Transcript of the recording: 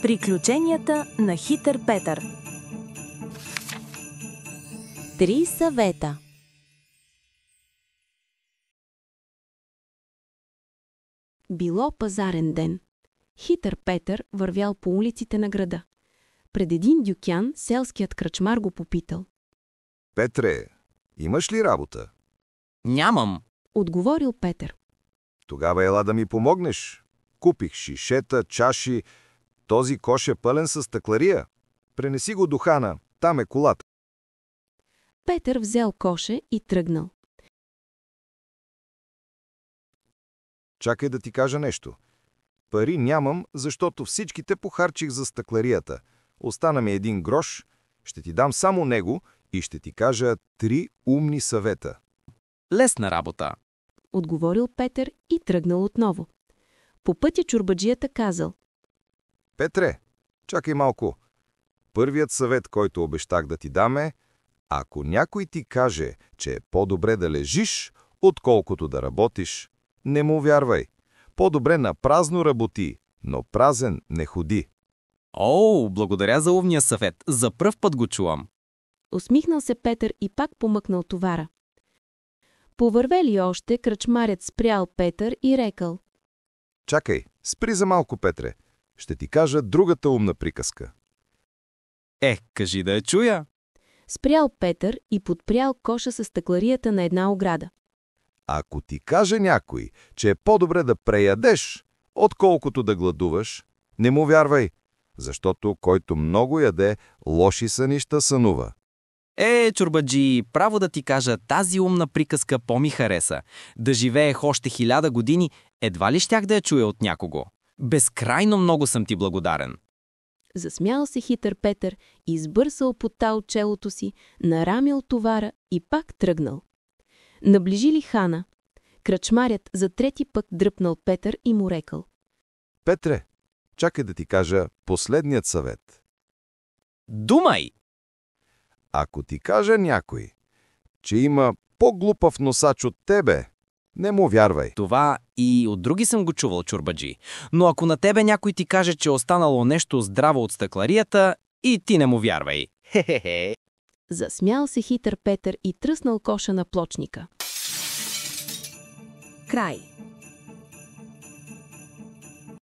Приключенията на хитър Петър. 3 съвета. Било пазарен ден. Хитър Петър вървял по улиците на града. Пред един дюкян селският кръчмар го попитал. Петре, имаш ли работа? Нямам. Отговорил Петър. Тогава ела да ми помогнеш. Купих шишета, чаши. Този кош е пълен с стъклария. Пренеси го до хана, там е колата. Петър взел коша и тръгнал. Чакай да ти кажа нещо. Пари нямам, защото всичките похарчих за стъкларията. Остана ми 1 грош, ще ти дам само него и ще ти кажа 3 умни съвета. Лесна работа. Отговорил Петър и тръгнал отново. По пътя чорбаджията казал. Петре, чакай малко. Първият съвет, който обещах да ти дам е, ако някой ти каже, че е по-добре да лежиш, отколкото да работиш, не му вярвай. По-добре на празно работи, но празен не ходи. О, благодаря за умния съвет. За пръв път го чувам. Усмихнал се Петър и пак помъкнал товара. Повървели още, кръчмарят спрял Петър и рекал. Чакай, спри за малко, Петре. Ще ти кажа другата умна приказка. Кажи да я чуя. Спрял Петър и подпрял коша с стъкларията на една ограда. Ако ти каже някой, че е по-добре да преядеш, отколкото да гладуваш, не му вярвай, защото който много яде, лоши сънища сънува. Чорбаджи, право да ти кажа, тази умна приказка по-ми хареса. Да живеех още 1000 години, едва ли щях да я чуя от някого. Безкрайно много съм ти благодарен. Засмял се хитър Петър, избърсал пота от челото си, нарамил товара и пак тръгнал. Наближили хана. Кръчмарят за 3 път дръпнал Петър и му рекал. Петре, чакай да ти кажа последният съвет. Думай! Ако ти каже някой, че има по-глупав носач от тебе, не му вярвай. Това и от други съм го чувал, чорбаджи. Но ако на тебе някой ти каже, че е останало нещо здраво от стъкларията, и ти не му вярвай. Хе-хе-хе. Засмял се хитър Петър и тръснал коша на плочника. Край.